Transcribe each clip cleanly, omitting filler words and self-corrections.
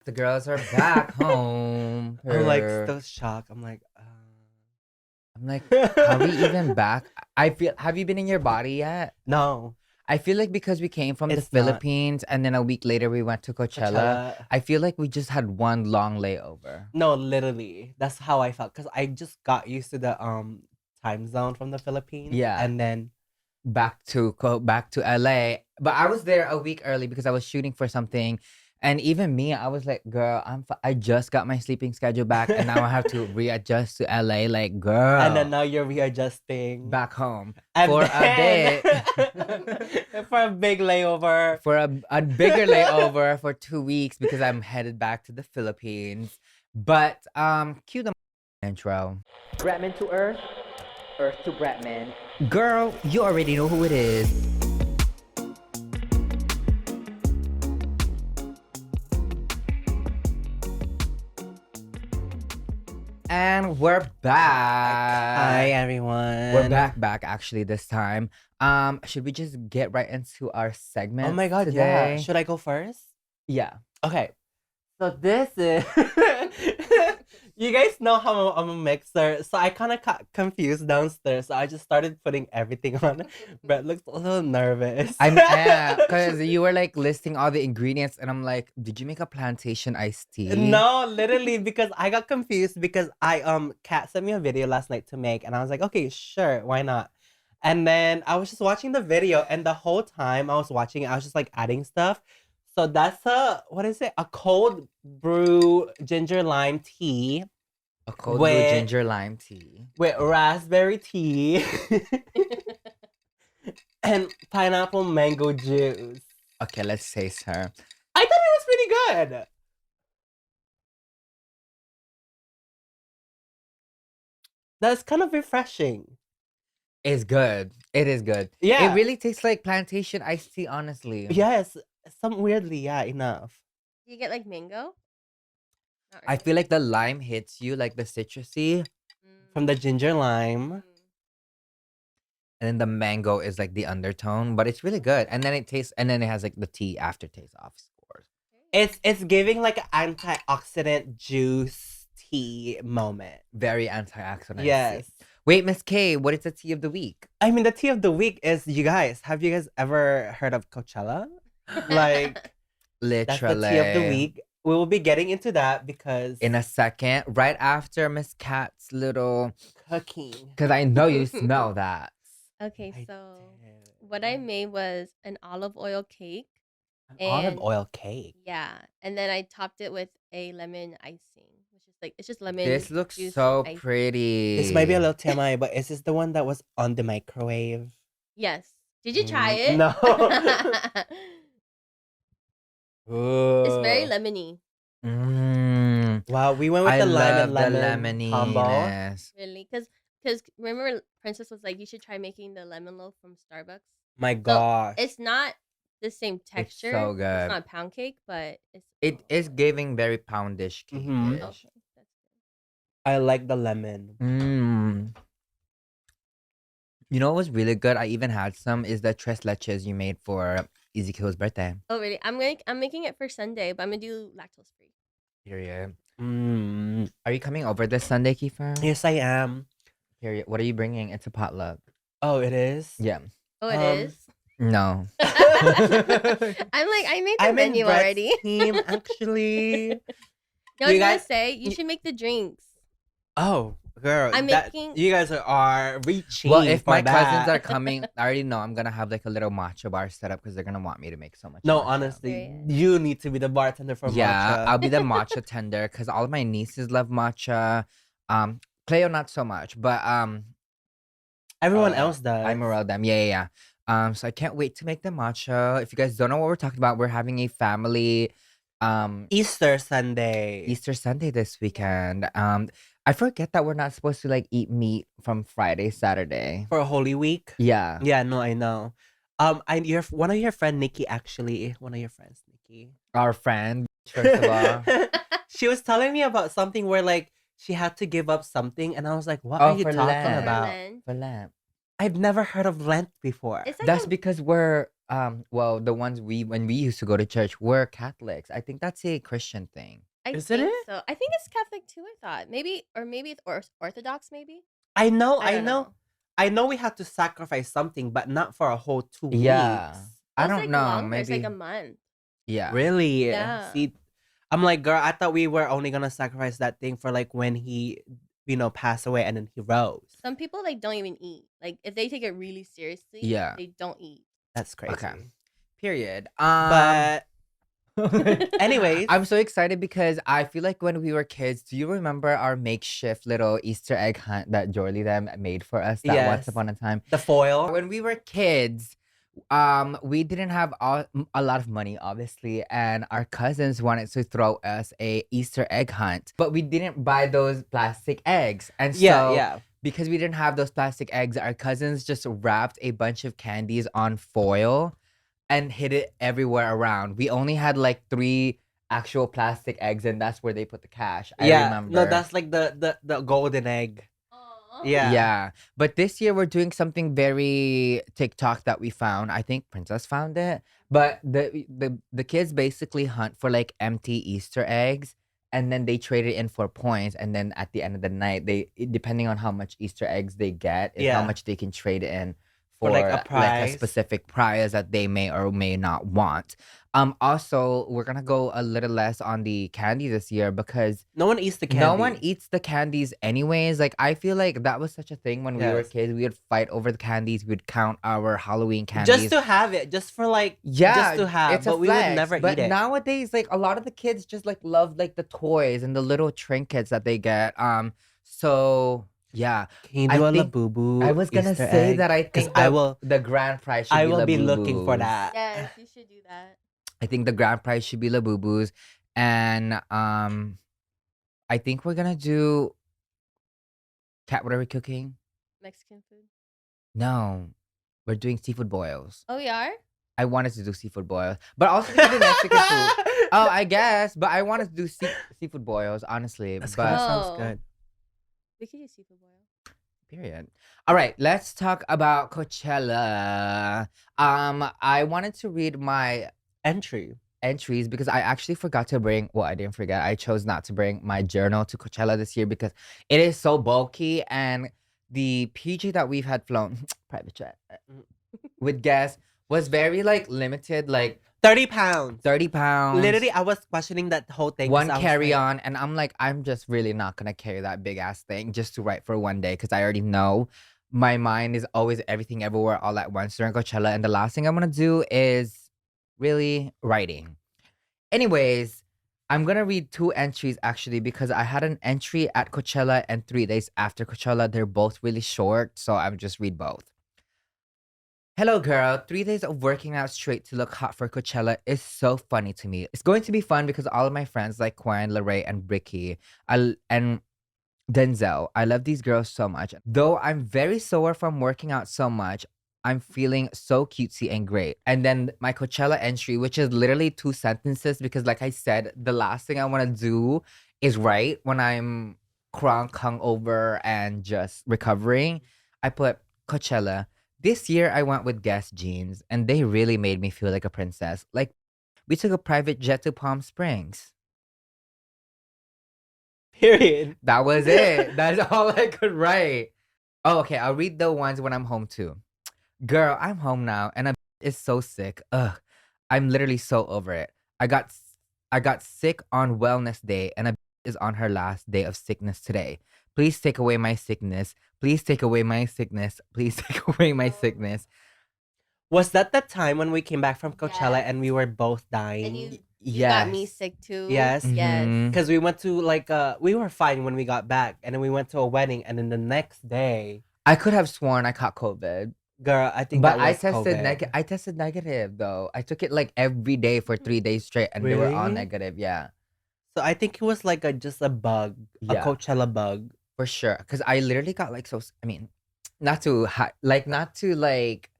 The girls are back home. I'm like still shocked. I'm like, I'm like, are we even back? I feel. Have you been in your body yet? no, I feel like because we came from the it's not Philippines and then a week later we went to Coachella. Coachella. I feel like we just had one long layover. No, literally, that's how I felt because I just got used to the time zone from the Philippines. Yeah. and then Back to LA. But I was there a week early because I was shooting for something. And even me, I was like, girl, I just got my sleeping schedule back and now I have to readjust to LA. Like, girl. and then now you're readjusting back home and for a then- bit. for a big layover. For a bigger layover for 2 weeks because I'm headed back to the Philippines. But cue the intro. Bretman to Earth, Earth to Bretman. Girl, you already know who it is. And we're back. Hi everyone. We're back actually this time. Should we just get right into our segment? Oh my god, today? yeah. Should I go first? Yeah. Okay. So this is you guys know how I'm a mixer, so I kind of got confused downstairs. So I just started putting everything on. Brett looks a little nervous. Yeah, because you were like listing all the ingredients, and I'm like, did you make a plantation iced tea? No, literally, because I got confused because Kat sent me a video last night to make, and I was like, okay, sure, why not? And then I was just watching the video, and the whole time I was watching it, I was just like adding stuff. So that's what is it? A cold brew ginger lime tea A cold brew with- ginger lime tea. with raspberry tea and pineapple mango juice. Okay, let's taste her. I thought it was pretty good. That's kind of refreshing. It's good. It is good. Yeah. It really tastes like plantation iced tea, honestly. Yes, some weirdly, yeah, enough. You get like mango? Not I really. feel like the lime hits you, like the citrusy, From the ginger lime. and then the mango is like the undertone, but it's really good. And then it tastes, and then it has like the tea aftertaste off scores. It's giving like an antioxidant juice tea moment. Very antioxidant. Yes. Wait, Miss K, what is the tea of the week? I mean, the tea of the week is, you guys, have you guys ever heard of Coachella? Like, that's Literally. the tea of the week. We will be getting into that because In a second, right after Miss Kat's little, cooking. because I know you smell that. Okay, I so did. what I made was an olive oil cake. An olive and- oil cake. Yeah, and then I topped it with a lemon icing, which is like it's just lemon. This looks juice so icing. pretty. This might be a little TMI, but is this the one that was on the microwave? Yes. Did you try it? No. It's very Ooh. lemony. Wow, we went with I the lime love and the lemon combo. lemoniness. Really, because remember Princess was like, you should try making the lemon loaf from Starbucks. My gosh. It's not the same texture. so good. It's not pound cake, but it's. It is giving very poundish cake. Mhm. Okay, that's good. I like the lemon. You know what was really good? I even had some is the tres leches you made for Ezekiel's birthday. Oh really? I'm making it for Sunday, but I'm gonna do lactose free. Period. Mm. Are you coming over this Sunday, Kiefer? Yes, I am. Period. What are you bringing? It's a potluck. Oh, it is? Yeah. Oh, it Um, is. No. I'm like, I made the I'm in menu Brett's already. team, actually. No, I was You gonna guys- say you should make the drinks. Oh, girl. I'm that- making- You guys are reaching. Well, if for my cousins that. are coming, I already know I'm gonna have like a little matcha bar set up because they're gonna want me to make so much. No, matcha. honestly, Period. you need to be the bartender for Yeah, matcha. I'll be the matcha tender because all of my nieces love matcha. Cleo not so much, but Everyone uh, else does. I'm around them. Yeah. So I can't wait to make the matcha. If you guys don't know what we're talking about, we're having a family Easter Sunday. Easter Sunday this weekend. I forget that we're not supposed to like eat meat from Friday, Saturday. For Holy Week. Yeah. Yeah, no, I know. Your one of your friend Nikki, actually, one of your friends Nikki. Our friend, first of all. She was telling me about something where like she had to give up something, and I was like, "What Oh, are you for talking Lent. about?" Lent. For Lent. I've never heard of Lent before. It's like That's a- because we're well, the ones when we used to go to church were Catholics. I think that's a Christian thing. I Is it think it? so. I think it's Catholic too. I thought maybe, or maybe it's Orthodox. Maybe I know, I I don't know. know. I know we have to sacrifice something, but not for a whole 2 Yeah. weeks. I It's don't like know. longer. It's like Maybe. a month. Yeah. Really? Yeah. See, I'm like, girl, I thought we were only gonna sacrifice that thing for like when he, passed away and then he rose. Some people like don't even eat. Like if they take it really seriously, Yeah. they don't eat. That's crazy. Okay. Period. But anyways, I'm so excited because I feel like when we were kids, do you remember our makeshift little Easter egg hunt that Jorly them made for us that once Yes. upon a time? the foil. When we were kids, we didn't have a lot of money, obviously, and our cousins wanted to throw us a Easter egg hunt, but we didn't buy those plastic eggs, and so Yeah. because we didn't have those plastic eggs, our cousins just wrapped a bunch of candies on foil and hid it everywhere around. We only had like 3 actual plastic eggs, and that's where they put the cash. I remember. No, that's like the golden egg. Yeah. Yeah. But this year we're doing something very TikTok that we found. I think Princess found it. But the kids basically hunt for like empty Easter eggs, and then they trade it in for points, and then at the end of the night depending on how much Easter eggs they get is how Yeah. much they can trade it in For, for like, a like a prize. specific prize that they may or may not want. Also, we're gonna go a little less on the candy this year because No one eats the candy. no one eats the candies anyways. Like I feel like that was such a thing when we were Yes. kids. We would fight over the candies. We'd count our Halloween candies. Just to have it, just for like, yeah, just to have, it's a but we would flex. never But eat it. nowadays, like a lot of the kids just like love like the toys and the little trinkets that they get. So yeah, Can you I do a think- Labubu? I was gonna Easter say egg? that I 'Cause think I that will. the grand prize should I be will be looking for Labubus. that. Yes, you should do that. I think the grand prize should be Labubus, and I think we're gonna do. Cat, what are we cooking? Mexican food. No, we're doing seafood boils. Oh, we are. I wanted to do seafood boils, but also we can do Mexican food. Oh, I guess, but I wanted to do seafood boils, honestly. That But sounds Oh. good. We could do seafood boil. period. All right, let's talk about Coachella. I wanted to read my Entry. entries because I actually forgot to bring. Well, I didn't forget. I chose not to bring my journal to Coachella this year because it is so bulky, and the PG that we've had flown private jet with guests was very like limited, like 30 pounds. 30 pounds. Literally, I was questioning that whole thing. 'cause One I was carry like, on, and I'm like, I'm just really not gonna carry that big ass thing just to write for one day because I already know my mind is always everything everywhere all at once during Coachella, and the last thing I'm gonna do is really writing. Anyways, I'm gonna read 2 entries actually because I had an entry at Coachella and 3 days after Coachella. They're both really short, so I'll just read both. Hello, girl. 3 days of working out straight to look hot for Coachella is so funny to me. It's going to be fun because all of my friends like Quan, Larae, and Bricky, and Denzel. I love these girls so much. Though I'm very sore from working out so much, I'm feeling so cutesy and great. And then my Coachella entry, which is literally 2 sentences because, like I said, the last thing I want to do is write when I'm crunk, hungover, and just recovering. I put Coachella. This year, I went with Guess jeans, and they really made me feel like a princess. Like, we took a private jet to Palm Springs. period. That was it. That's all I could write. Oh, okay. I'll read the ones when I'm home too. Girl, I'm home now, and is so sick. Ugh, I'm literally so over it. I got sick on Wellness Day, and is on her last day of sickness today. Please take away my sickness. Please take away my sickness. Please take away my sickness. Was that the time when we came back from Coachella Yes. and we were both And dying? you got me Yes. sick too. Yes. Yes. Mhm. Because we went to like we were fine when we got back, and then we went to a wedding, and then the next day, I could have sworn I caught COVID. girl, I think But that I was tested COVID. I tested negative though. I took it like every day for 3 days straight, and they were all Really? negative. Yeah, So I think it was like just a bug, a Yeah. Coachella bug. for sure. Because I literally got like so. I mean, not to not to like,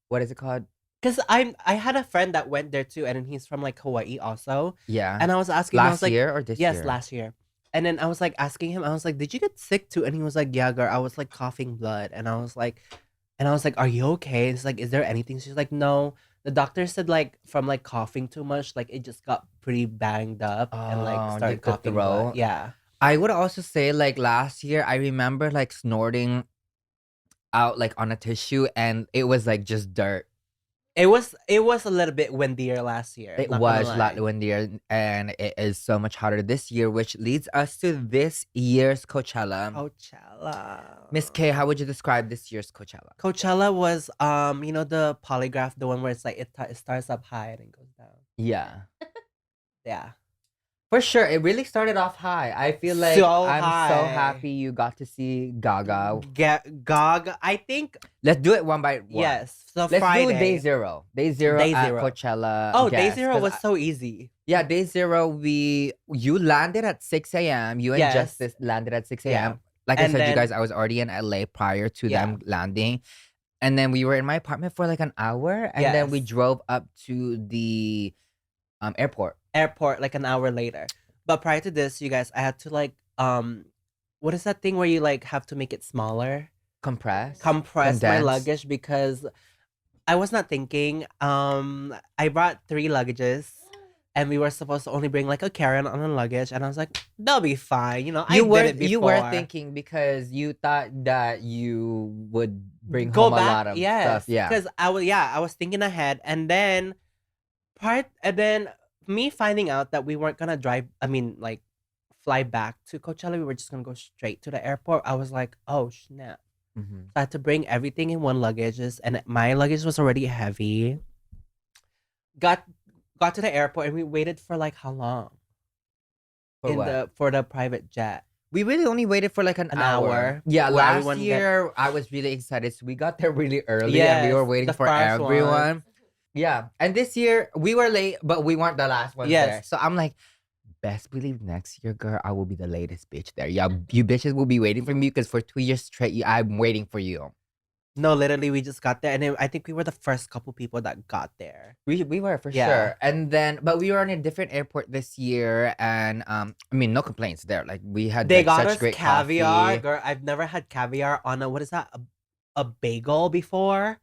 what is it called? Cause I had a friend that went there too, and then he's from like Hawaii also. Yeah. And I was asking him, I was Last like, year or this yes, year? last year. And then I was like asking him, I was like, did you get sick too? And he was like, yeah, girl, I was like coughing blood. And I was like, are you okay? It's like, is there anything? She's like, no, The doctor said like from like coughing too much, like it just got pretty banged up and like Oh, started the coughing blood. throat. Yeah. I would also say like last year, I remember like snorting out like on a tissue, and it was like just dirt. It was a little bit windier last year. It not gonna was a lot lie. windier, and it is so much hotter this year, which leads us to this year's Coachella. Coachella. Miss K, how would you describe this year's Coachella? Coachella was you know the polygraph, the one where it's like it starts up high and it goes down. Yeah. Yeah. For sure, it really started off high. I feel like So I'm so high. happy you got to see Gaga. Get Gaga. I think Let's do it one by one. yes. So Let's Friday. do day zero. Day zero Day at zero. Coachella. Oh, day guest, zero 'cause was so easy. yeah, day zero, you landed at 6 a.m. You and Yes. Justice landed at 6 a.m. Yeah. Like I And said, you then- guys, I was already in LA prior to them landing. And then we were in my apartment for like an hour. And then we Yes. drove up to the airport. Airport like an hour later. But prior to this, you guys, I had to like what is that thing where you like have to make it smaller? Compress Compress my Condense. luggage because I was not thinking. I brought 3 luggages. And we were supposed to only bring like a carry-on on a luggage, and I was like, "They'll be fine." You know, I did it before. You were thinking because you thought that you would bring Go home back, a lot of stuff. Yeah. Because I was thinking ahead, and then me finding out that we weren't gonna like fly back to Coachella. We were just gonna go straight to the airport. I was like, "Oh snap!" Mhm. So I had to bring everything in one luggage, and my luggage was already heavy. Got to the airport, and we waited for like how long? For what? For the private jet. We really only waited for like an An hour. hour, Yeah, where last everyone year I was really excited. So we got there really early and we were Yes, waiting the for first one. everyone. Yeah. And this year we were late, but we weren't the last ones there. Yes. So I'm like, best believe next year, girl, I will be the latest bitch there. Yeah, you bitches will be waiting for me because for 2 years straight, I'm waiting for you. No, literally, we just got there, and then I think we were the first couple people that got there. We were for Yeah. sure. And then, but we were on a different airport this year. And I mean, no complaints there. Like we had They like, got such us great caviar, coffee. girl. I've never had caviar on what is that? A bagel before,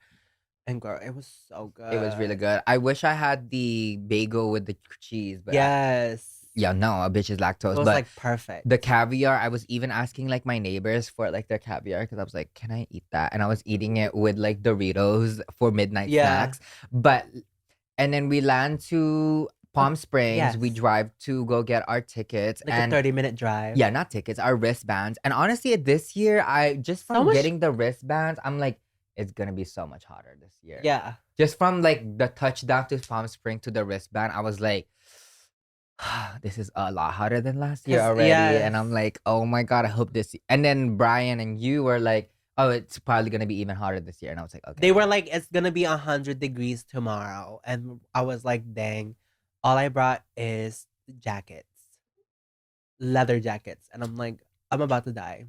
and girl, it was so good. It was really good. I wish I had the bagel with the cheese, but Yes, yeah, no, a bitch is lactose. it was But like perfect. the caviar, I was even asking like my neighbors for like their caviar because I was like, can I eat that? And I was eating it with like Doritos for midnight Yeah. snacks. But and then we land to Palm Springs. We Yes. drive to go get our tickets like and a 30-minute drive. yeah, not tickets, our wristbands. And honestly, this year, I just So from much- getting the wristbands, I'm like, it's gonna be so much hotter this year. yeah. Just from like the touchdown to Palm Spring to the wristband, I was like, this is a lot hotter than last year 'Cause- already. And yes. I'm like, oh my God, I hope this. And then Brian and you were like, oh, it's probably going to be even hotter this year. And I was like, okay. They were like, it's gonna be 100 degrees tomorrow, and I was like, dang. All I brought is jackets, leather jackets, and I'm like, I'm about to die.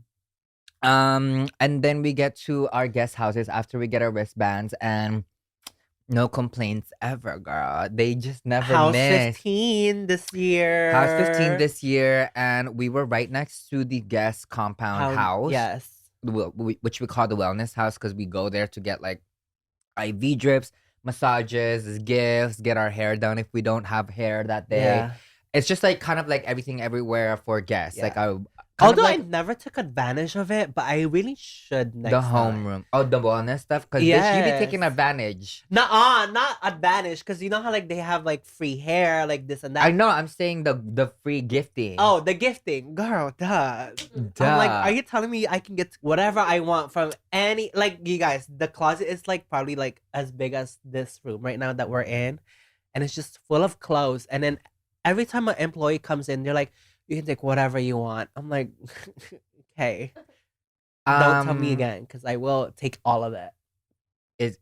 And then we get to our guest houses after we get our wristbands and no complaints ever, girl. They just never House miss. 15 this year. House 15 this year. And we were right next to the guest compound house. Yes. Which we call the wellness house because we go there to get like IV drips, massages, gifts, get our hair done if we don't have hair that day. Yeah. It's just like kind of like everything everywhere for guests. Like Yeah. I kind of Although like I never took advantage of it, but I really should next the time. homeroom. Oh, the wellness stuff. Because you be taking Yes. advantage. Not advantage, because you know how like they have like free hair, like this and that. I know. I'm saying the free gifting. Oh, the gifting, girl, duh. I'm like, are you telling me I can get whatever I want from any? Like, you guys, the closet is like probably like as big as this room right now that we're in, and it's just full of clothes. And then every time an employee comes in, they're like, "You can take whatever you want." I'm like, okay, don't tell me again, because I will take all of it.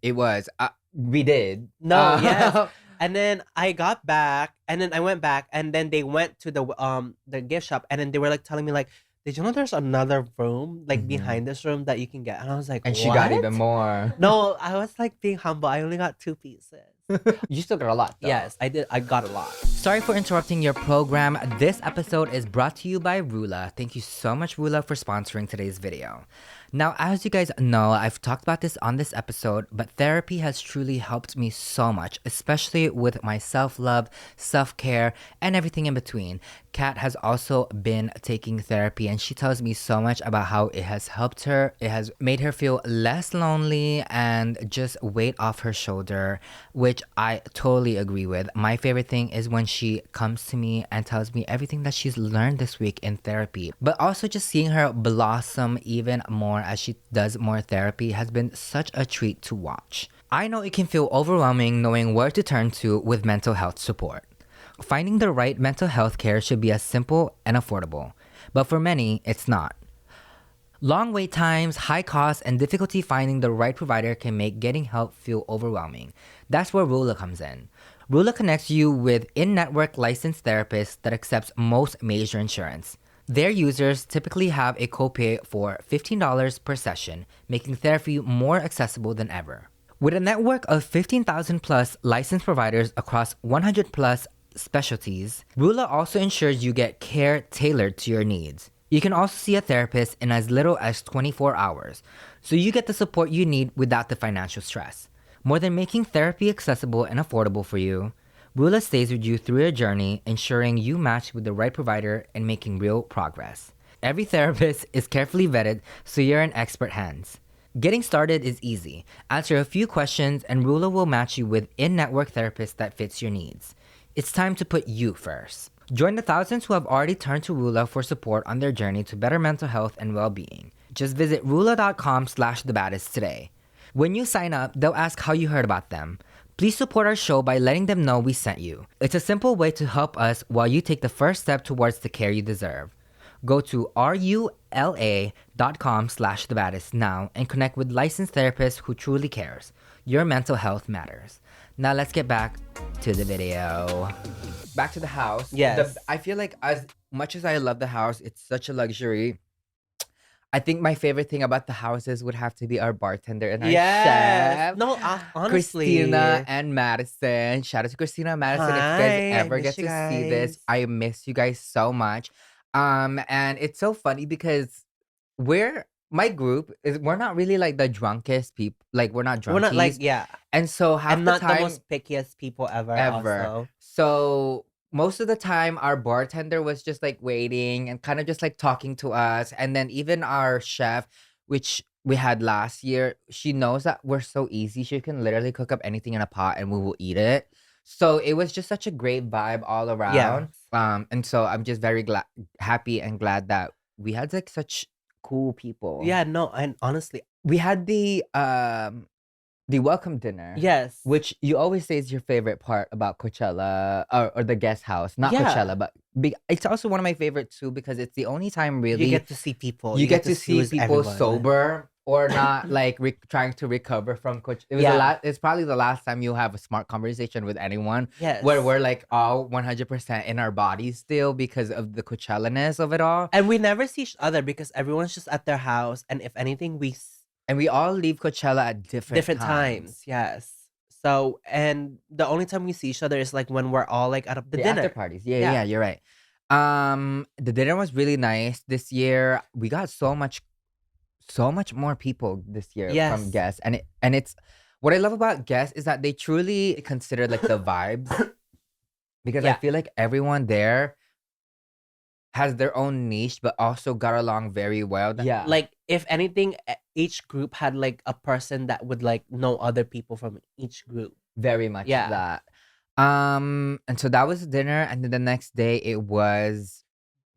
It was. We did. No, yes. And then I got back, and then I went back, and then they went to the gift shop, and then they were like telling me like, "Did you know there's another room like Mhm. behind this room that you can get?" And I was like, And she got "What?" even more. No, I was like being humble. I only got 2 pieces. You still got a lot, though. Yes, I did. I got a lot. Sorry for interrupting your program. This episode is brought to you by Rula. Thank you so much, Rula, for sponsoring today's video. Now, as you guys know, I've talked about this on this episode, but therapy has truly helped me so much, especially with my self-love, self-care, and everything in between. Kat has also been taking therapy, and she tells me so much about how it has helped her. It has made her feel less lonely and just weight off her shoulder, which I totally agree with. My favorite thing is when she comes to me and tells me everything that she's learned this week in therapy, but also just seeing her blossom even more as she does more therapy has been such a treat to watch. I know it can feel overwhelming knowing where to turn to with mental health support. Finding the right mental health care should be as simple and affordable, but for many, it's not. Long wait times, high costs, and difficulty finding the right provider can make getting help feel overwhelming. That's where Rula comes in. Rula connects you with in-network licensed therapists that accepts most major insurance. Their users typically have a copay for $15 per session, making therapy more accessible than ever. With a network of 15,000 plus licensed providers across 100 plus specialties, Rula also ensures you get care tailored to your needs. You can also see a therapist in as little as 24 hours, so you get the support you need without the financial stress. More than making therapy accessible and affordable for you, Rula stays with you through your journey, ensuring you match with the right provider and making real progress. Every therapist is carefully vetted, so you're in expert hands. Getting started is easy. Answer a few questions and Rula will match you with in-network therapists that fits your needs. It's time to put you first. Join the thousands who have already turned to Rula for support on their journey to better mental health and well-being. Just visit rula.com/thebaddest today. When you sign up, they'll ask how you heard about them. Please support our show by letting them know we sent you. It's a simple way to help us while you take the first step towards the care you deserve. Go to rula.com/thebaddest now and connect with licensed therapists who truly cares. Your mental health matters. Now let's get back to the video. Back to the house. Yes. I feel like as much as I love the house, it's such a luxury. I think my favorite thing about the houses would have to be our bartender and our chef. No, honestly. Christina and Madison. Shout out to Christina and Madison. If you Hi, guys I ever miss get you to see this, guys. I miss you guys so much. And it's so funny because my group we're not really like the drunkest people. Like we're not drunkies. We're not like, yeah. And so half I'm the not time, the most pickiest people ever. ever. Also. So most of the time, our bartender was just like waiting and kind of just like talking to us. And then even our chef, which we had last year, she knows that we're so easy. She can literally cook up anything in a pot and we will eat it. So it was just such a great vibe all around. And so I'm just very happy and glad that we had like such cool people. Yeah, no, and honestly, We had the welcome dinner. yes. Which you always say is your favorite part about Coachella or the guest house. Not Yeah. Coachella, but it's also one of my favorites too because it's the only time really you get to see people. you get to see who's people everyone. sober or not like trying to recover from Coachella. It was Yeah. it's probably the last time you have a smart conversation with anyone Yes. where we're like all 100% in our bodies still because of the Coachella-ness of it all. And we never see each other because everyone's just at their house. And if anything, And we all leave Coachella at different times. Yes. So, and the only time we see each other is like when we're all like at the dinner. After parties. Yeah, Yeah. you're right. The dinner was really nice this year. We got so much more people this year Yes. from guests, and it's what I love about guests is that they truly consider like the vibes because I Yeah. feel like everyone there has their own niche, but also got along very well. Yeah, Like, if anything, each group had like a person that would like know other people from each group. very much Yeah. that. And so that was dinner, and then the next day it was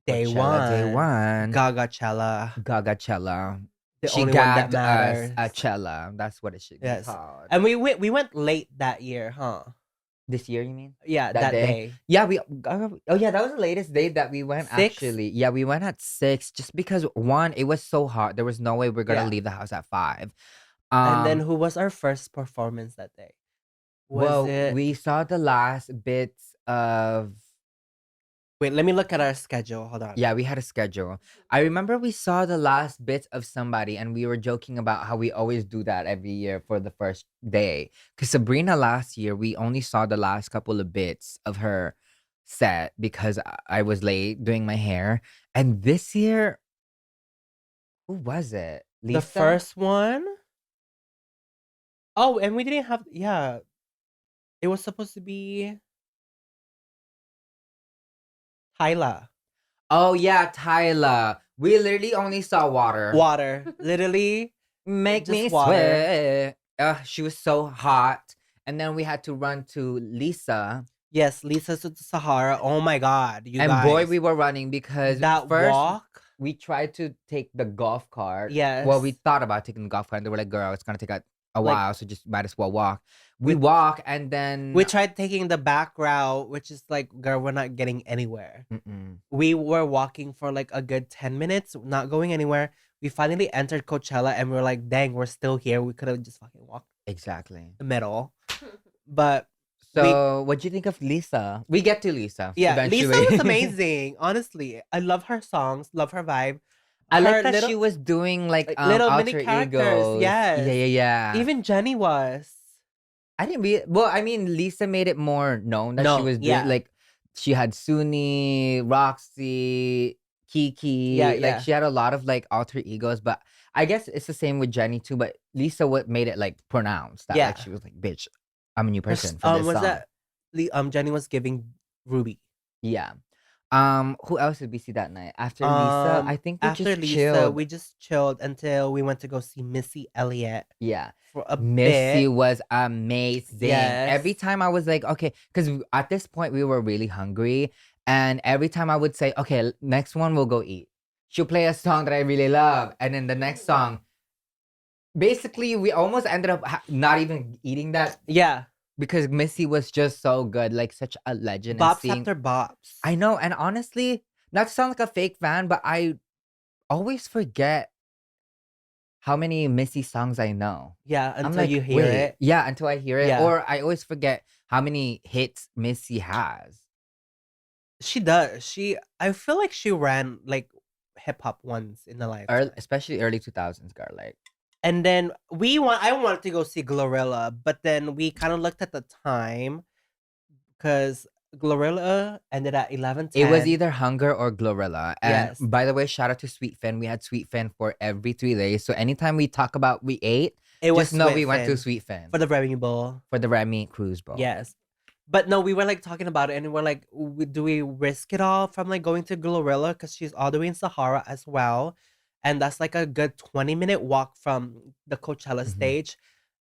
Day Coachella, Day one. Gagachella. Gagachella. The She only one that gagged us matters. a cella. That's what it should be Yes. called. And we went late that year, huh? This year, you mean? Yeah, That that day? day. Yeah, that was the latest day that we went 6? actually. Yeah, we went at 6 just because one, it was so hot. There was no way we're gonna Yeah. leave the house at 5. And then who was our first performance that day? Was it we saw the last bits of Wait, let me look at our schedule. Hold on. Yeah, we had a schedule. I remember we saw the last bits of somebody and we were joking about how we always do that every year for the first day. Because Sabrina last year, we only saw the last couple of bits of her set because I was late doing my hair. And this year, who was it? Lisa? The first one. Oh, and we didn't have. Yeah, it was supposed to be Tyla. Oh, yeah, Tyla. We literally only saw water. Water, literally. Make Just me water. sweat. She was so hot. And then we had to run to Lisa. Yes, Lisa Sahara. Oh my God, you And guys. boy, we were running because that first walk. we tried to take the golf cart. Yes. Well, we thought about taking the golf cart. And they were like, girl, it's going to take a Like- while. So just might as well walk. We walk and then... We tried taking the back route, which is like, girl, we're not getting anywhere. Mm-mm. We were walking for like a good 10 minutes, not going anywhere. We finally entered Coachella and we were like, dang, we're still here. We could have just fucking walked Exactly. the middle. But So what'd you think of Lisa? We get to Lisa. yeah, eventually. Lisa was amazing. Honestly, I love her songs, love her vibe. I Her like that little- she was doing like little mini alter characters, egos. yes. Yeah. Even Jenny was. I didn't really. Well, I mean, Lisa made it more known that she No, was doing yeah. like she had Suni, Roxy, Kiki. Yeah, like yeah. she had a lot of like alter egos. But I guess it's the same with Jenny too. But Lisa, what made it like pronounced that Yeah. like she was like, "Bitch, I'm a new Her person s- for this was song." that Jenny was giving Ruby. Yeah. Who else did we see that night after Lisa? I think we after just Lisa, chilled. we just chilled until we went to go see Missy Elliott Yeah. for a Missy bit. was amazing. Yes. Every time I was like, okay, because at this point we were really hungry. And every time I would say, okay, next one we'll go eat. She'll play a song that I really love. And then the next song, basically we almost ended up not even eating that Yeah, because Missy was just so good. Like such a legend. And bops seeing- after bops. I know. And honestly, not to sound like a fake fan, but I always forget how many Missy songs I know. Yeah, I'm until like, you hear wait, it. Yeah, until I hear it. Yeah. Or I always forget how many hits Missy has. She does. I feel like she ran like hip hop once in the life. Especially early 2000s, girl. Like, And then I wanted to go see Glorilla, but then we kind of looked at the time because Glorilla ended at 11:10. it was either Hunger or Glorilla. And Yes. by the way, shout out to Sweet Fin. We had Sweet Fin for every 3 days. So anytime we talk about we ate, it was just know we Sweet went to Fin Sweet Fin for the Remy Bowl. for the Remy Cruise Bowl. Yes. But no, we were like talking about it and we're like, do we risk it all from like going to Glorilla? Because she's all the way in Sahara as well. And that's like a good 20-minute walk from the Coachella Mhm. stage.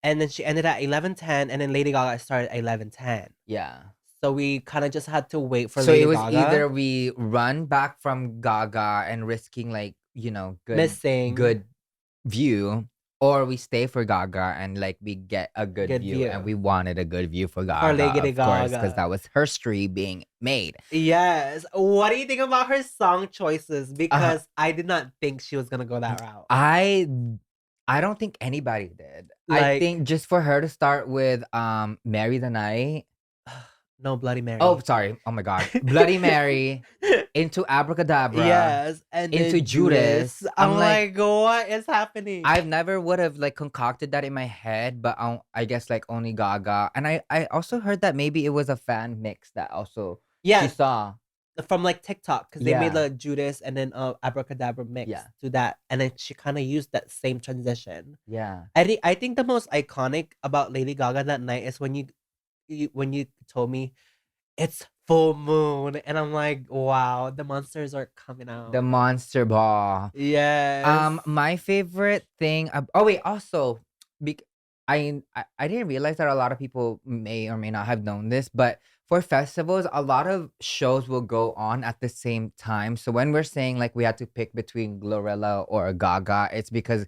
And then she ended at 11:10 and then Lady Gaga started at 11:10. Yeah. So we kind of just had to wait for So Lady it was Gaga. either we run back from Gaga and risking like, good missing good view, or we stay for Gaga and like we get a good, Good view. view. And we wanted a good view for Gaga, Lady of course, because Gaga. that was her street being made. Yes. What do you think about her song choices? Because I did not think she was gonna go that route. I don't think anybody did. I Like- think just for her to start with Mary the Night. No Bloody Mary. Oh, sorry. Oh my God. Bloody Mary into Abracadabra. yes. And into then Judas. I'm I'm like, what is happening? I've never would have like concocted that in my head, but I guess like only Gaga. And I also heard that maybe it was a fan mix that also she yeah, saw. from like TikTok because they made Yeah. the Judas and then Abracadabra mix Yeah. to that, and then she kind of used that same transition. Yeah. I think the most iconic about Lady Gaga that night is when you told me it's full moon, and I'm like, wow, the monsters are coming out. The Monster Ball. yes. My favorite thing. Oh wait, also, I didn't realize that a lot of people may or may not have known this, but for festivals, a lot of shows will go on at the same time. So when we're saying like we had to pick between Glorilla or Gaga, it's because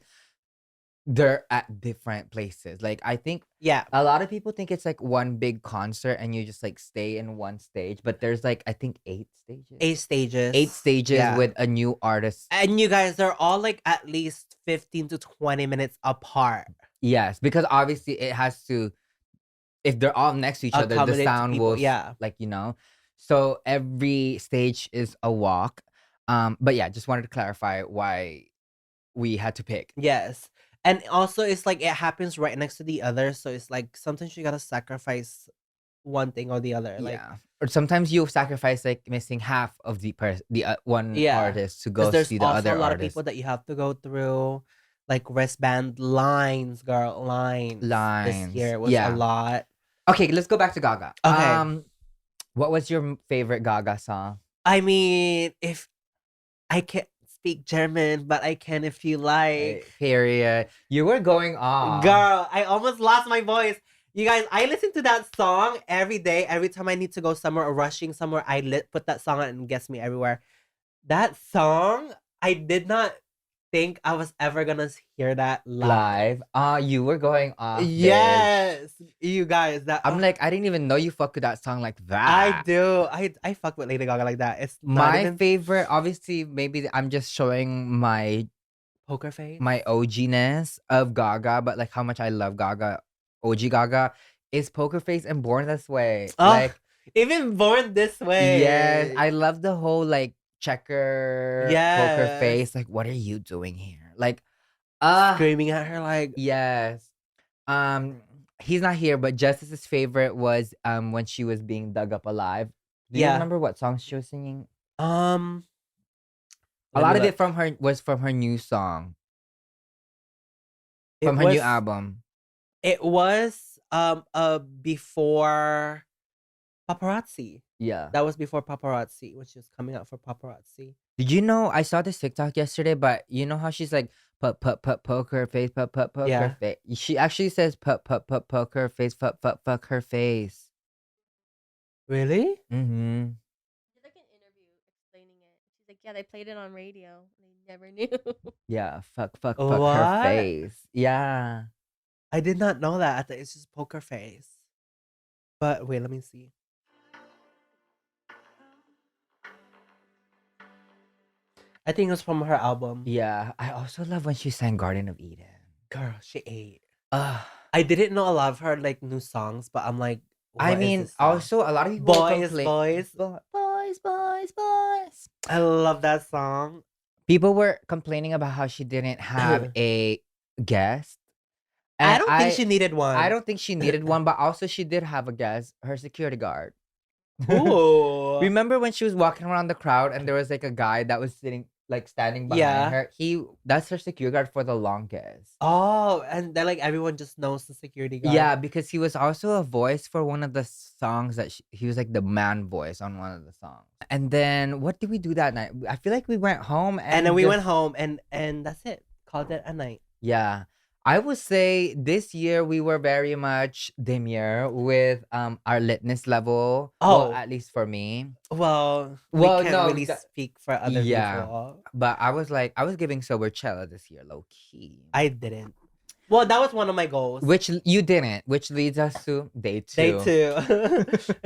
they're at different places. Like I think yeah. a lot of people think it's like one big concert and you just like stay in one stage, but there's like I think 8 stages. 8 stages. 8 stages Yeah. with a new artist. And you guys, they're all like at least 15 to 20 minutes apart. Yes, because obviously it has to. If they're all next to each other, the Accommodate sound people, will yeah. like So every stage is a walk. But yeah, just wanted to clarify why we had to pick. Yes. And also it's like it happens right next to the other. So it's like sometimes you gotta sacrifice one thing or the other. Like Yeah. Or sometimes you sacrifice like missing half of the one yeah. artist to Because go there's see the also other a lot of artist. people that you have to go through. Like wristband lines, girl, lines. This Lines. year was Yeah. a lot. Okay, let's go back to Gaga. Okay. What was your favorite Gaga song? I mean, if I can't speak German, but I can if you like. Period. You were going off. Girl, I almost lost my voice. You guys, I listen to that song every day. Every time I need to go somewhere or rushing somewhere, I put that song on and it gets me everywhere. That song, I did not think I was ever gonna hear that live. You were going off. Bitch. Yes, you guys. That I'm like, I didn't even know you fucked with that song like that. I do. I fuck with Lady Gaga like that. It's not My even favorite, obviously, maybe I'm just showing my poker face. my OG-ness of Gaga, but like how much I love Gaga, OG Gaga, is Poker Face and Born This Way. Oh, Like, even Born This Way. yes, I love the whole like checker poker Yes. face. Like, what are you doing here? Like, Screaming at her like, yes. He's not here, but Justice's favorite was when she was being dug up alive. Do you Yeah. remember what song she was singing? A let lot me of look. it from her was from her new song, It from her new was- album. It was before Paparazzi. Yeah. That was before Paparazzi, which is coming out for Paparazzi. Did you know I saw this TikTok yesterday? But you know how she's like poker face, poker Yeah. face. She actually says poker face, fuck her face. Really? Mm-hmm. Did like an interview explaining it. She's like, yeah, they played it on radio. They never knew. Yeah, fuck her What? face. Yeah. I did not know that. I thought it's just poker face. But wait, let me see. I think it was from her album. Yeah. I also love when she sang Garden of Eden. Girl, she ate. Ugh. I didn't know a lot of her like new songs, but I'm like, I what is mean, this song? also a lot of people Boys, complain. Boys. Boys. I love that song. People were complaining about how she didn't have a guest. I And don't think she needed one. I don't think she needed one, but also she did have a guest, her security guard. Ooh. Remember when she was walking around the crowd and there was like a guy that was standing behind Yeah. her? That's her security guard for the longest. Oh, and then like everyone just knows the security guard. Yeah, because he was also a voice for one of the songs that he was like the man voice on one of the songs. And then what did we do that night? I feel like we went home And then we just- went home and that's it. Called it a night. Yeah. I would say this year we were very much demure with our litness level. Oh. Well, at least for me. Well, Well, we can't no, really speak for other yeah. people. But I was giving Soberchella this year, low key. I didn't. Well, that was one of my goals. Which you didn't, which leads us to day two.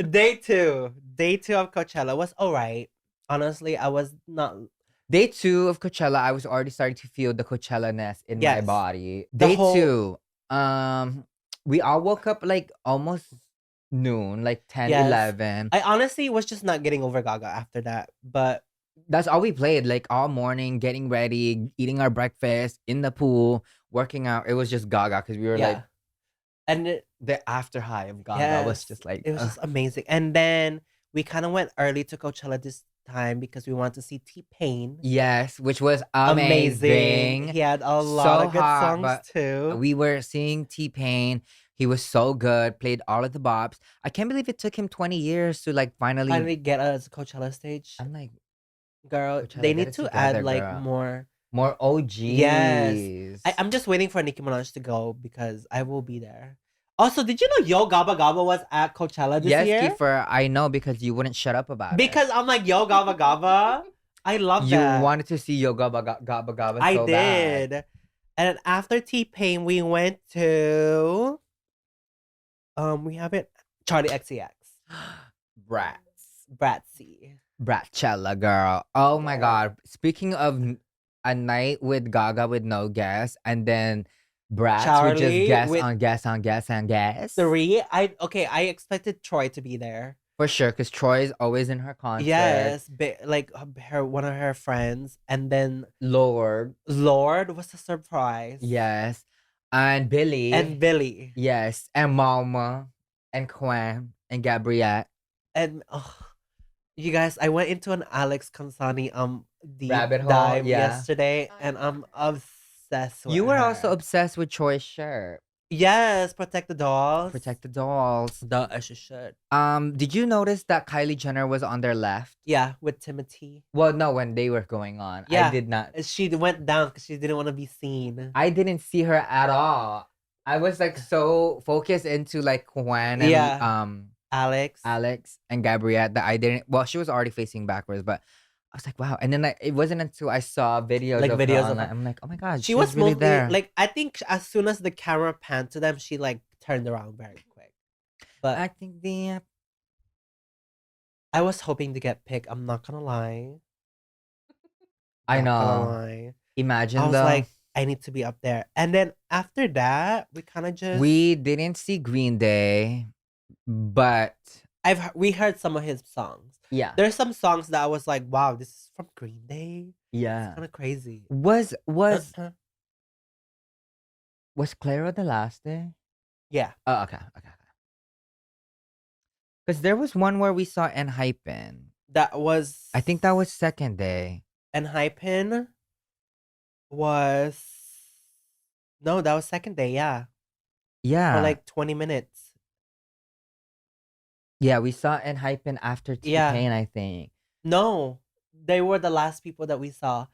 Day two. Day two of Coachella was alright. Honestly, I was not. Day 2 of Coachella, I was already starting to feel the Coachella-ness in my Yes. body. The Day whole- 2, we all woke up like almost noon, like 10, Yes. 11. I honestly was just not getting over Gaga after that. But That's all we played, like all morning, getting ready, eating our breakfast, in the pool, working out. It was just Gaga because we were yeah. like, And it, the after high of Gaga was yes, just like, it was just amazing. And then we kind of went early to Coachella this time because we wanted to see T-Pain. yes, which was amazing. He had a lot So of good hot, songs but too. We were seeing T-Pain. He was so good, played all of the bops. I can't believe it took him 20 years to like finally. Get us a Coachella stage. I'm like, Girl, Coachella, they get need it to together, add like girl. more. OGs. Yes. I'm just waiting for Nicki Minaj to go because I will be there. Also, did you know Yo Gabba Gabba was at Coachella this Yes, year? Kiefer, I know because you wouldn't shut up about Because it. I'm like, Yo Gabba Gabba. I love You that. wanted to see Yo Gabba Gabba Gabba I so bad. did. And then after T-Pain, we went to we have it Charlie XCX. Bratsy. Bratchella, girl. Oh my Yes. God. Speaking of a night with Gaga with no guests, and then Brats would Charlie just guess with- on guess on guess on guess. 3. I expected Troy to be there. For sure, because Troy's always in her concert. Yes, like her one of her friends, and then Lord. Lord was a surprise. Yes. And Billy. And Billy. Yes. And Mama. And Quan. And Gabriette. And you guys, I went into an Alex Consani deep Rabbit hole, dive yeah. yesterday, I and I'm know. obsessed with You were her. also obsessed with Troy's shirt. Yes, protect the dolls. Protect the dolls. the shirt. Did you notice that Kylie Jenner was on their left? Yeah, with Timothy. Well, no, when they were going on. Yeah. I did not. She went down because she didn't want to be seen. I didn't see her at all. I was like so focused into like Juan and Yeah. Alex. and Gabriette that I didn't. Well, she was already facing backwards, but I was like, wow. And then it wasn't until I saw videos Like of videos her of online. her. I'm like, oh my god, She was really mostly there. like, I think as soon as the camera panned to them, she like turned around very quick. But I think I was hoping to get picked. I'm not gonna lie. I Not gonna know. lie. Imagine I was though. like, I need to be up there. And then after that, we kind of just We didn't see Green Day, but we heard some of his songs. yeah, There's some songs that I was like, wow, this is from Green Day. yeah. It's kind of crazy. Was Uh-huh. Clara the last day? Yeah. Oh, okay. Because there was one where we saw Enhypen. That was I think that was second day. and Hypen was no, that was second day, yeah. Yeah. For like 20 minutes. yeah, we saw Enhypen after Yeah. T-Pain, I think. No, they were the last people that we saw.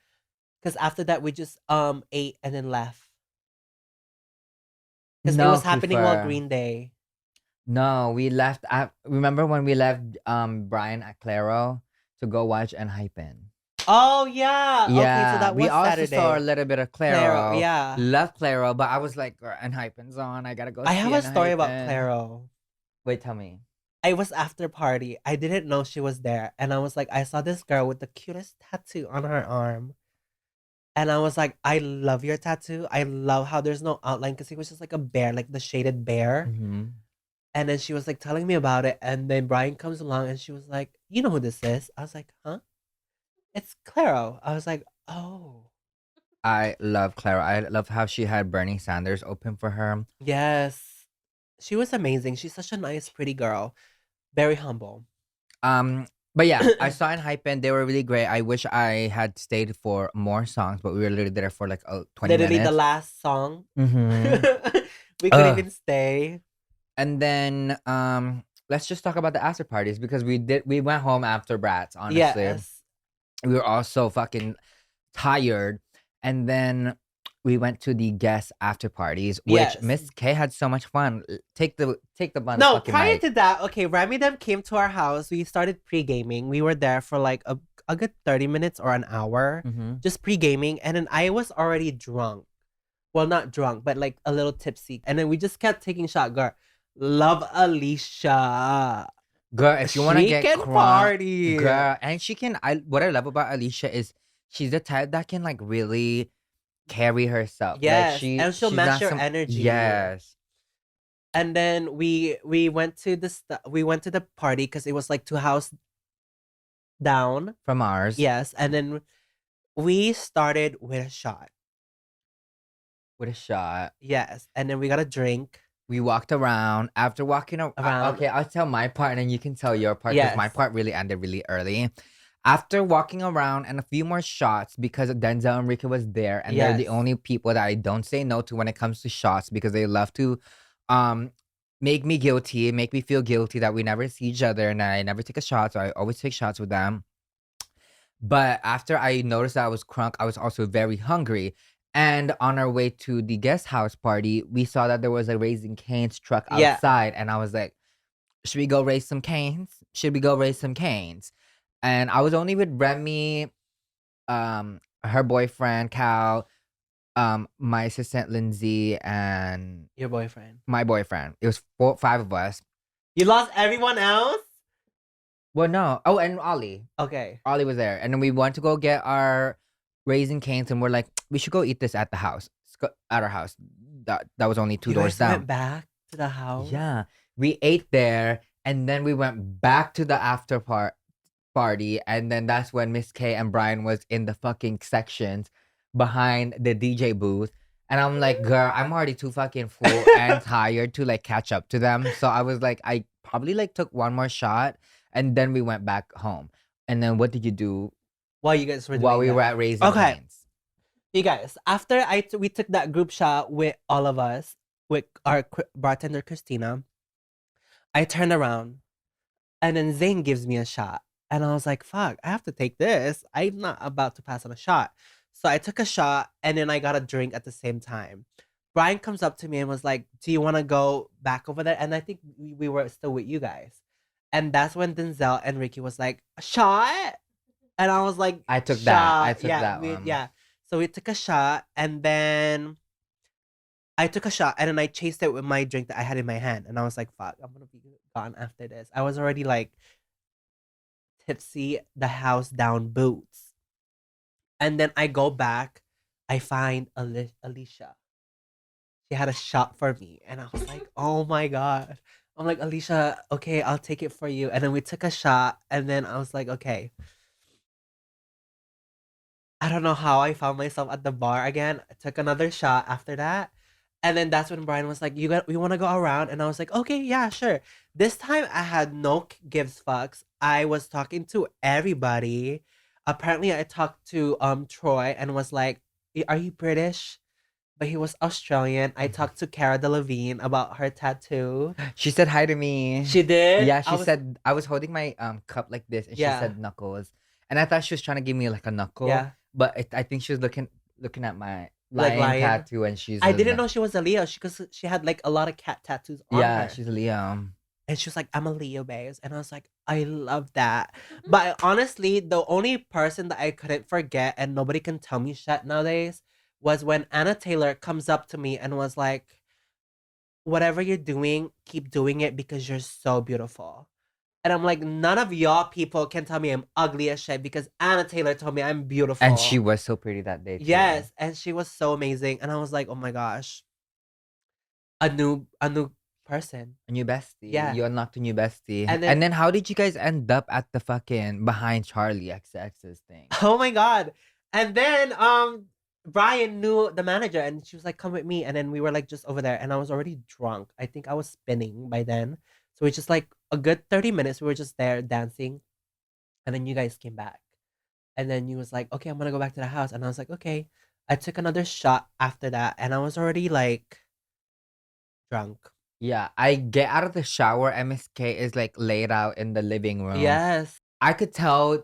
Because after that, we just ate and then left. Because it No, was happening while Kiefer. Green Day. No, we left. Remember when we left Brian at Claro to go watch Enhypen? Oh yeah. Yeah, Okay, so that was we also Saturday. saw a little bit of Claro. Claro, yeah. Love Claro, but I was like, "Girl, Enhypen's on. I gotta go I see have a story about Enhypen." Claro. Wait, tell me. I was after party. I didn't know she was there. And I was like, I saw this girl with the cutest tattoo on her arm. And I was like, I love your tattoo. I love how there's no outline because it was just like a bear, like the shaded bear. Mhm. And then she was like telling me about it. And then Brian comes along and she was like, you know who this is? I was like, huh? It's Claro. I was like, oh. I love Clara. I love how she had Bernie Sanders open for her. Yes. She was amazing. She's such a nice, pretty girl. Very humble. But yeah, I saw Enhypen. They were really great. I wish I had stayed for more songs, but we were literally there for like 20 Literally minutes. the last song. Mhm. We couldn't Ugh. even stay. And then let's just talk about the after parties because we went home after Brats, honestly. Yes. We were all so fucking tired. And then we went to the guest after parties, which Yes. Miss K had so much fun. Take the bun. No, fucking prior mic. to that, okay, Rami them came to our house. We started pre-gaming. We were there for like a good 30 minutes or an hour. Mhm. Just pre-gaming. And then I was already drunk. Well, not drunk, but like a little tipsy. And then we just kept taking shot. Girl, love Alicia. Girl, if you want to She get can crunk, party. girl, and she can. What I love about Alicia is she's the type that can like really carry herself. Yes, like and she'll she's match not your energy. Yes, And then we went to the party because it was like 2 house down. from ours. Yes, and then we started with a shot. with a shot. Yes, and then we got a drink. We walked around. After walking Around. okay, I'll tell my part and then you can tell your part because my Yes. part really ended really early. After walking around and a few more shots because Denzel and Rika was there, and they're the Yes. only people that I don't say no to when it comes to shots because they love to make me guilty, make me feel guilty that we never see each other and I never take a shot, so I always take shots with them. But after I noticed that I was crunk, I was also very hungry. And on our way to the guest house party, we saw that there was a Raising Cane's truck Yeah. outside. And I was like, should we go raise some canes? Should we go raise some canes? And I was only with Remy, her boyfriend, Cal, my assistant, Lindsay, and Your boyfriend. my boyfriend. It was 5 of us. You lost everyone else? Well, no. Oh, and Ollie. Okay. Ollie was there. And then we went to go get our Raising Cane's and we're like, we should go eat this at the house. At our house. That was only 2 You doors guys down. went back to the house? Yeah. We ate there And then we went back to the after party. And then that's when Miss K and Brian was in the fucking sections behind the DJ booth. And I'm like, girl, I'm already too fucking full and tired to like catch up to them. So I was like, I probably like took one more shot and then we went back home. And then what did you do While you guys were doing while we that. were at Raising Okay. Cane's? You guys, after we took that group shot with all of us, with our bartender Christina, I turned around and then Zane gives me a shot. And I was like, fuck, I have to take this. I'm not about to pass on a shot. So I took a shot and then I got a drink at the same time. Brian comes up to me and was like, do you want to go back over there? And I think we were still with you guys. And that's when Denzel and Ricky was like, a shot? And I was like, I took that. I "Shot." took that one. Yeah. So we took a shot and then I took a shot and then I chased it with my drink that I had in my hand. And I was like, fuck, I'm going to be gone after this. I was already like tipsy, the house down boots. And then I go back, I find Alicia. She had a shot for me. And I was like, oh my God. I'm like, Alicia, okay, I'll take it for you. And then we took a shot. And then I was like, okay. I don't know how I found myself at the bar again. I took another shot after that. And then that's when Brian was like, we want to go around? And I was like, okay, yeah, sure. This time I had no gives fucks. I was talking to everybody. Apparently I talked to Troy and was like, are you British? But he was Australian. I talked to Cara Delevingne about her tattoo. She said hi to me. She did? Yeah, she said I was holding my cup like this, and Yeah. she said knuckles, and I thought she was trying to give me like a knuckle. Yeah. But I think she was looking at my Like lion lion? tattoo, and she's. I didn't know she was a Leo because she had like a lot of cat tattoos on Yeah, her. she's a Leo. And she was like, I'm a Leo, babes. And I was like, I love that. But honestly, the only person that I couldn't forget and nobody can tell me shit nowadays was when Anna Taylor comes up to me and was like, whatever you're doing, keep doing it because you're so beautiful. And I'm like, none of y'all people can tell me I'm ugly as shit because Anna Taylor told me I'm beautiful. And she was so pretty that day. Too. Yes, and she was so amazing. And I was like, oh my gosh. A new person. A new bestie. Yeah. You unlocked a new bestie. And And then- then how did you guys end up at the fucking behind Charlie XX's thing? Oh my God. And then Brian knew the manager and she was like, come with me. And then we were like just over there and I was already drunk. I think I was spinning by then. So we just like a good 30 minutes. We were just there dancing. And then you guys came back. And then you was like, okay, I'm going to go back to the house. And I was like, okay. I took another shot after that. And I was already like drunk. Yeah, I get out of the shower. MSK is like laid out in the living room. Yes. I could tell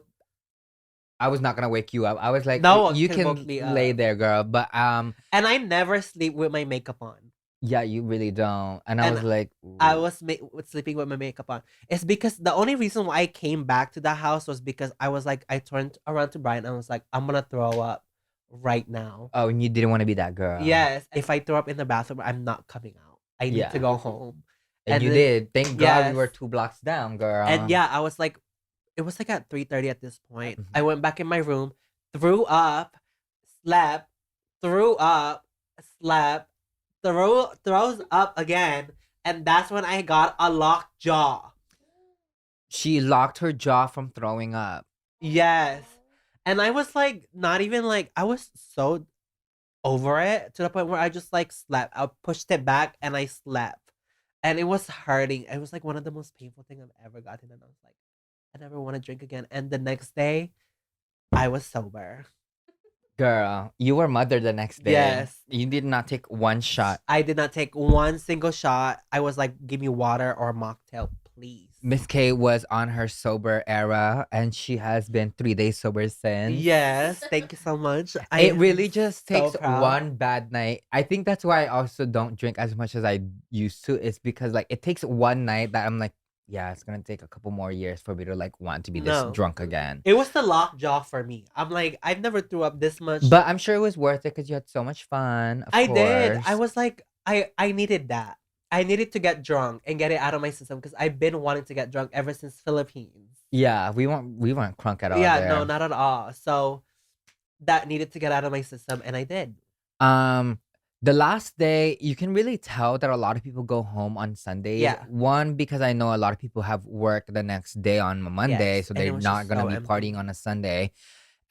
I was not gonna wake you up. I was like, No one you can can woke me lay up." there, girl. But And I never sleep with my makeup on. yeah, you really don't. And I And was like, I ooh. was sleeping with my makeup on. It's because the only reason why I came back to the house was because I was like, I turned around to Brian and I was like, I'm gonna throw up right now. Oh, and you didn't want to be that girl. Yes. If I throw up in the bathroom, I'm not coming out. I need Yeah. to go home. and you then- did. Thank God we were Yes. 2 blocks down, girl. And yeah, I was like, it was like at 3:30 at this point. Mhm. I went back in my room, threw up, slept, threw up, slept, throws up again, and that's when I got a locked jaw. she locked her jaw from throwing up. Yes. And I was like, not even like, I was so over it to the point where I just like slept. I pushed it back and I slept. And it was hurting. It was like one of the most painful things I've ever gotten. And I was like, I never want to drink again. And the next day, I was sober. Girl, you were mother the next day. Yes. You did not take one shot. I did not take one single shot. I was like, give me water or a mocktail, please. Miss K was on her sober era, and she has been 3 days sober since. Yes. Thank you so much. It really just so takes proud. one bad night. I think that's why I also don't drink as much as I used to. It's because like it takes one night that I'm like, yeah, it's gonna take a couple more years for me to like want to be this No. drunk again. It was the locked jaw for me. I'm like, I've never threw up this much. But I'm sure it was worth it because you had so much fun. Of I did. I course. was like, I needed that. I needed to get drunk and get it out of my system because I've been wanting to get drunk ever since Philippines. Yeah, we weren't crunk at all. Yeah, there. no, not at all. So that needed to get out of my system, and I did. The last day, you can really tell that a lot of people go home on Sundays. Yeah. One, because I know a lot of people have work the next day on Monday, Yes, so and it they're was not just gonna so be partying empty. on a Sunday.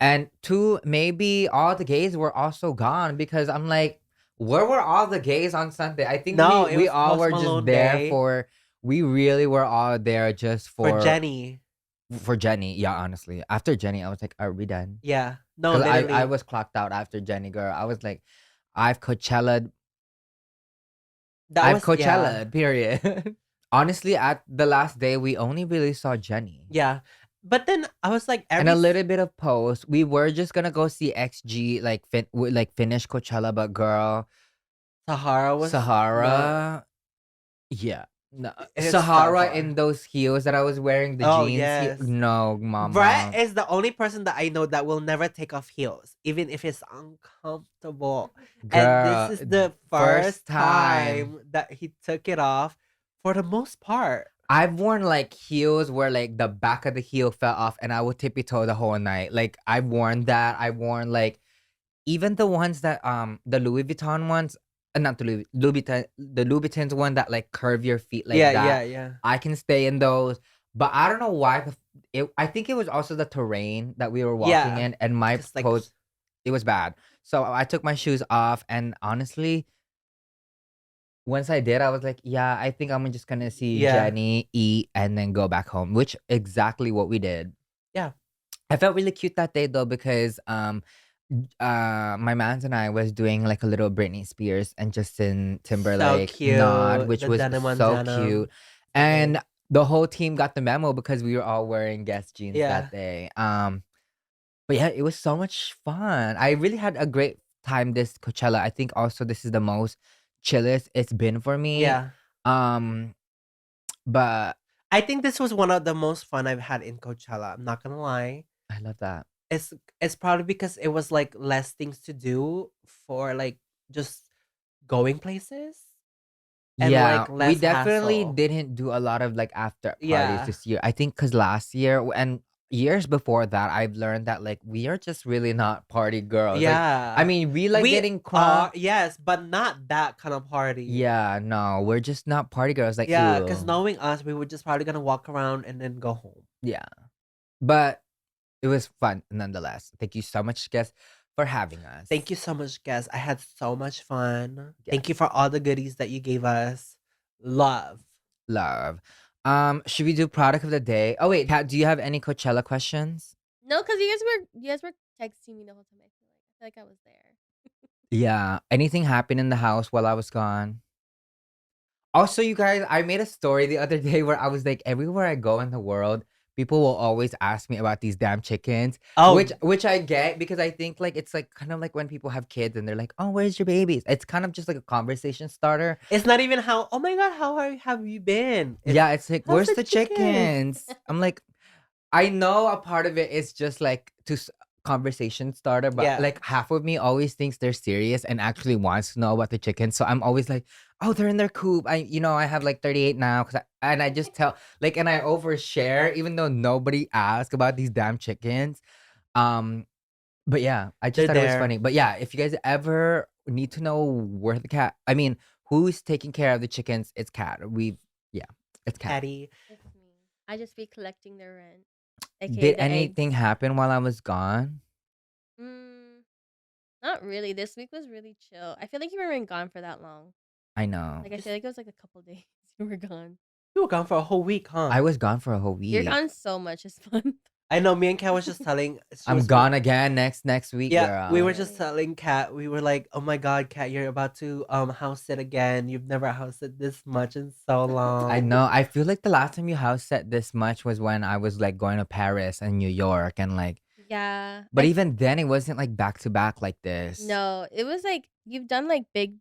And two, maybe all the gays were also gone because I'm like, where were all the gays on Sunday? I think No, it we was all Post were just Malone there Day for. We really were all there just for for Jenny. Jenny. Yeah, honestly, after Jenny, I was like, are we done? Yeah. No, Because I literally. was clocked out after Jenny, girl. I was like, I've Coachella. That I've was yeah. Coachella, period. Honestly, at the last day, we only really saw Jenny. Yeah. But then I was like And every a little bit of Post. We were just gonna go see XG, like finish Coachella, but girl, Sahara was not Sahara, yeah, no, it's so Sahara far. in those heels that I was wearing, the Oh jeans. yes. No, Brett mama, is the only person that I know that will never take off heels, even if it's uncomfortable. And this girl, is the first first time. time that he took it off for the most part. I've worn like heels where like the back of the heel fell off and I would tippy toe the whole night. Like I've worn that. I've worn like even the ones that the Louis Vuitton ones, not Louis Vuitton, the Louis Vuitton's one that like curve your feet like Yeah, that. yeah. I can stay in those, but I don't know why. I think it was also the terrain that we were walking Yeah. in, and my 'Cause, like, clothes. It was bad, so I took my shoes off, and honestly, once I did, I was like, yeah, I think I'm just gonna see Yeah. Jenny, eat, and then go back home, which exactly what we did. Yeah. I felt really cute that day though because my mans and I was doing like a little Britney Spears and Justin Timberlake cute. nod, which The was denim on so denim. cute. So And good. the whole team got the memo because we were all wearing Guess jeans Yeah. that day. But yeah, it was so much fun. I really had a great time this Coachella. I think also this is the most chillest it's been for me. Yeah. Um, but I think this was one of the most fun I've had in Coachella. I'm not gonna lie. I love that. It's probably because it was like less things to do for like just going places and Yeah, like we less definitely hassle. didn't do a lot of like after parties Yeah. this year. I think because last year and years before that, I've learned that like we are just really not party girls. Like, I Yeah. mean, we like We getting are, crunk. yes, but not that kind of party. Yeah, no, we're just not party girls. Like, Yeah, because ew. knowing us, we were just probably gonna walk around and then go home. Yeah, but it was fun nonetheless. Thank you so much, guys, for having us. Thank you so much, guys. I had so much fun. Yeah. Thank you for all the goodies that you gave us. Love. Love. Should we do product of the day? Oh wait, do you have any Coachella questions? No, because you guys were texting me the whole time. I feel like I was there. Yeah. Anything happened in the house while I was gone? Also, you guys, I made a story the other day where I was like, everywhere I go in the world, people will always ask me about these damn chickens. Oh, Which I get because I think like it's like kind of like when people have kids and they're like, oh, where's your babies? It's kind of just like a conversation starter. it's not even how. Oh my god, have you been? Yeah, it's like, "How's where's the the chicken?" chickens? I'm like, I know a part of it is just like conversation starter, but Yeah. like half of me always thinks they're serious and actually wants to know about the chickens. So I'm always like, oh, they're in their coop. I have like 38 now, and I just tell like, and I overshare even though nobody asked about these damn chickens. But yeah, I just They're thought it was there. funny. But yeah, if you guys ever need to know where who's taking care of the chickens, it's Cat. It's Cat. Patty. It's me. I just be collecting their rent. AKA Did the anything eggs. happen while I was gone? Not really. This week was really chill. I feel like you weren't gone for that long. I know. Like I feel like it was like a couple days you were gone. You were gone for a whole week, huh? I was gone for a whole week. You're gone so much this month. I know. Me and Kat was just telling. I'm gone again next week, Yeah, girl. we were just telling Kat. We were like, "Oh my god, Kat, you're about to house sit again. You've never house sit this much in so long." I know. I feel like the last time you house set this much was when I was like going to Paris and New York and like. Yeah. But even then, it wasn't like back to back like this. No, it was like you've done like big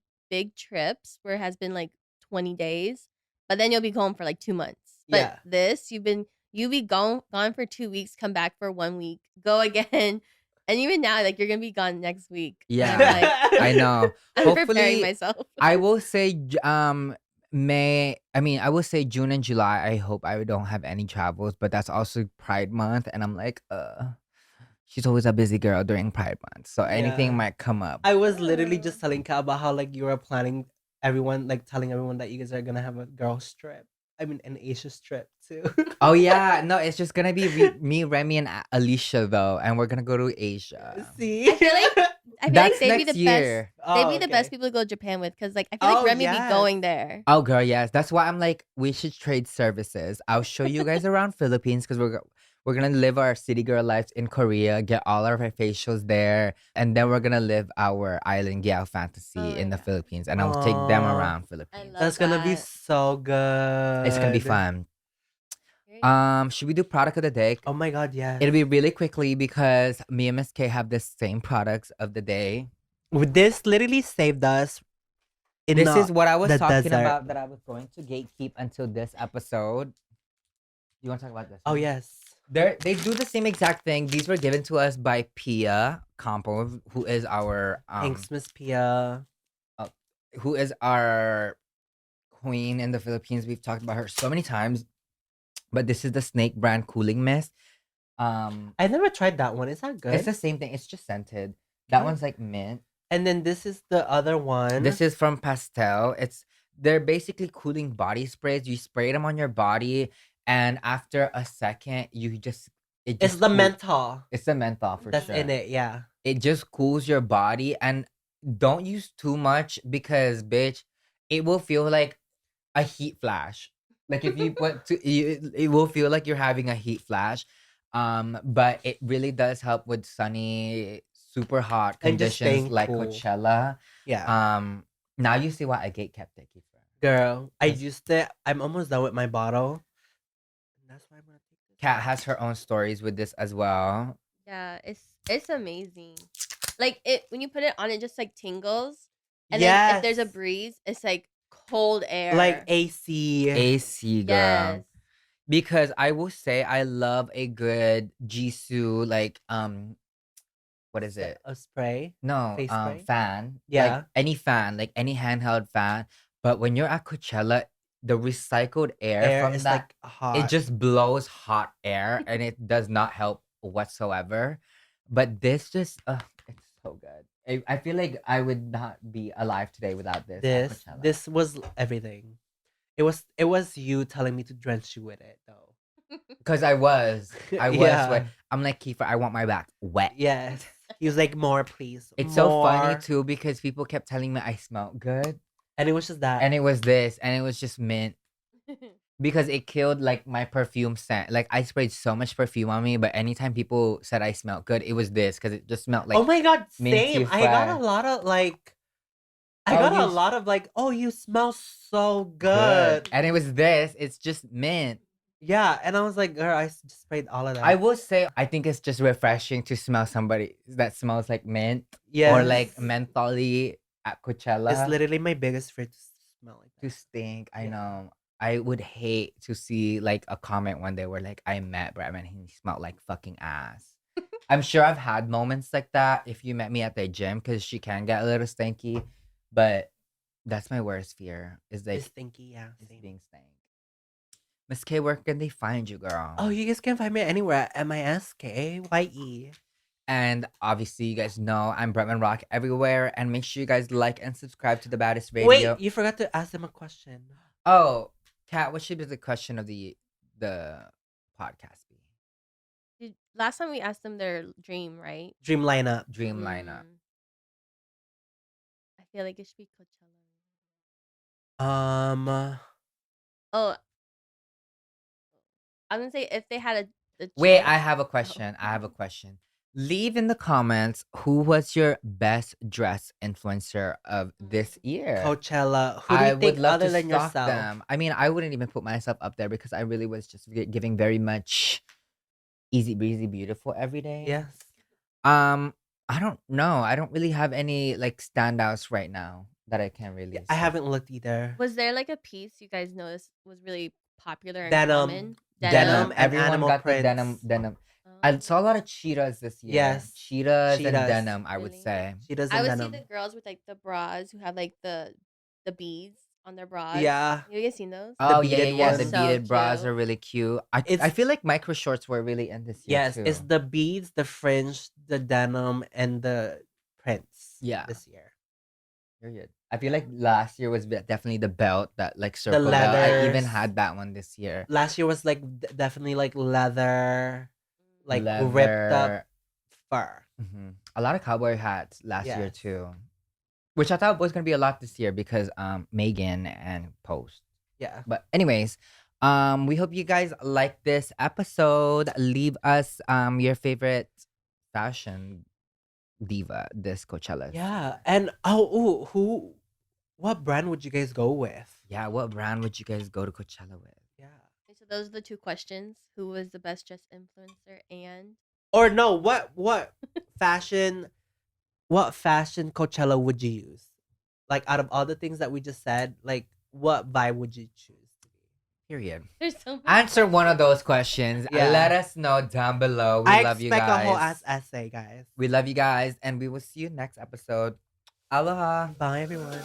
trips where it has been like 20 days, but then you'll be home for like 2 months. But Yeah. this, you be gone for 2 weeks, come back for 1 week, go again. And even now, like you're gonna be gone next week. And Yeah, I'm like, I know. I'm preparing Hopefully, myself. I will say I will say June and July. I hope I don't have any travels, but that's also Pride Month, and I'm like, she's always a busy girl during Pride Month, so anything Yeah. might come up. I was literally just telling Kat about how like you were planning everyone, like telling everyone that you guys are gonna have a girls trip. I mean, an Asia trip too. Oh yeah, no, it's just gonna be me, Remy, and Alicia though, and we're gonna go to Asia. See, I feel like That's they'd be next the year. best. They'd Oh, be the best okay. people to go to Japan with, because like I feel like Oh, Remy be yes. going there. Oh girl, yes. That's why I'm like, we should trade services. I'll show you guys around Philippines because we're gonna live our city girl lives in Korea, get all of our facials there, and then we're gonna live our island gal fantasy Oh in my the God. Philippines, and I'll take them Aw. around Philippines. love That's gonna be that. so good. It's gonna be fun. Should we do product of the day? Oh my god, yes. It'll be really quickly because me and Miss K have the same products of the day. This literally saved us. This is what I was the talking desert. about that I was going to gatekeep until this episode. You want to talk about this? Oh one? yes. They do the same exact thing. These were given to us by Pia Campo, who is our Thanks, Miss Pia. who is our queen in the Philippines. We've talked about her so many times. But this is the Snake brand cooling mist. I never tried that one. Is that good? It's the same thing. It's just scented. That Okay. one's like mint. And then this is the other one. This is from Pastel. They're basically cooling body sprays. You spray them on your body, and after a second, It's the menthol. It's the menthol for That's sure. in it, yeah. It just cools your body, and don't use too much because, bitch, it will feel like a heat flash. Like if you put it will feel like you're having a heat flash. But it really does help with sunny, super hot And just conditions staying like cool. Coachella. Yeah. Now you see why I gate kept it, Kiefer. Girl, I Yes. used it. I'm almost done with my bottle. And that's why I'm gonna take this. Kat has her own stories with this as well. Yeah, it's amazing. Like it when you put it on, it just like tingles, and then Yes. if there's a breeze, it's like cold air. Like AC. AC girl. Yes. Because I will say I love a good Jisoo like what is it? A spray. No, Face spray? fan. Yeah. Like any fan, like any handheld fan. But when you're at Coachella, the recycled air, Air from is that, like hot. it just blows hot air and it does not help whatsoever. But this just, it's so good. I feel like I would not be alive today without this. at Coachella. This was everything. It was you telling me to drench you with it though. Because I was Yeah. wet. I'm like, Kiefer, I want my back wet. Yes. He was like, more, please. It's so funny more." too because people kept telling me I smelled good. And it was just that. And it was this, and it was just mint. Because it killed like my perfume scent. Like I sprayed so much perfume on me, but anytime people said I smelled good, it was this because it just smelled like. oh my god, minty same. I got a fresh. lot of like I Oh, got a you- lot of like, oh, you smell so good. And it was this. It's just mint. Yeah, and I was like, girl, I just sprayed all of that. I will say I think it's just refreshing to smell somebody that smells like mint yes. or like mentally at Coachella. It's literally my biggest fear to smell like To that. stink. I Yeah. know. I would hate to see like a comment one day where like I met Bretman and he smelled like fucking ass. I'm sure I've had moments like that if you met me at the gym because she can get a little stinky, but that's my worst fear is like It's stinky, yeah. is Same. being stank. Miss K, where can they find you, girl? Oh, you guys can find me anywhere at MISKAYE. And obviously, you guys know I'm Bretman Rock everywhere. And make sure you guys like and subscribe to the Baddest Radio. Wait, you forgot to ask them a question. Oh, Kat, what should be the question of the podcast be? Last time we asked them their dream, right? Dream lineup. Dream lineup. I feel like it should be Coachella. Oh, I'm gonna say if they had a Wait, chance- I have a question. I have a question. Leave in the comments who was your best dress influencer of this year. Coachella. Who do you I think would love other to than stalk yourself? them. I mean, I wouldn't even put myself up there because I really was just giving very much easy breezy beautiful every day. Yes. I don't know. I don't really have any like standouts right now that I can really. I say. haven't looked either. Was there like a piece you guys noticed was really popular and Denim. common? Denim and Everyone animal got prints. the denim. I saw a lot of cheetahs this year. Yes, cheetahs and cheetahs. denim. I would Really? say. She doesn't I would denim. see the girls with like the bras who have like the beads on their bras. Yeah. You guys seen those? Oh yeah, beaded yeah. The ones. So beaded bras cute. are really cute. I It's- feel like micro shorts were really in this year Yes, too. it's the beads, the fringe, the denim, and the prints. Yeah. This year. Period. I feel like last year was definitely the belt, that like circle belt. I even leathers. had that one this year. Last year was like definitely like leather, like ripped up Leather. fur. A lot of cowboy hats last year Yes. too, which I thought was gonna be a lot this year because Megan and Post. Yeah. But anyways, we hope you guys like this episode. Leave us your favorite fashion diva this Coachella. Yeah. And what brand would you guys go with? Yeah, what brand would you guys go to Coachella with? Yeah. Okay, so those are the two questions. Who was the best dressed influencer and Or no, what fashion Coachella would you use? Like out of all the things that we just said, like what vibe would you choose to be? Period. there's so many Answer one of those questions. Yeah. Let us know down below. We I love you expect guys. a whole ass essay, guys. We love you guys, and we will see you next episode. Aloha. Bye everyone.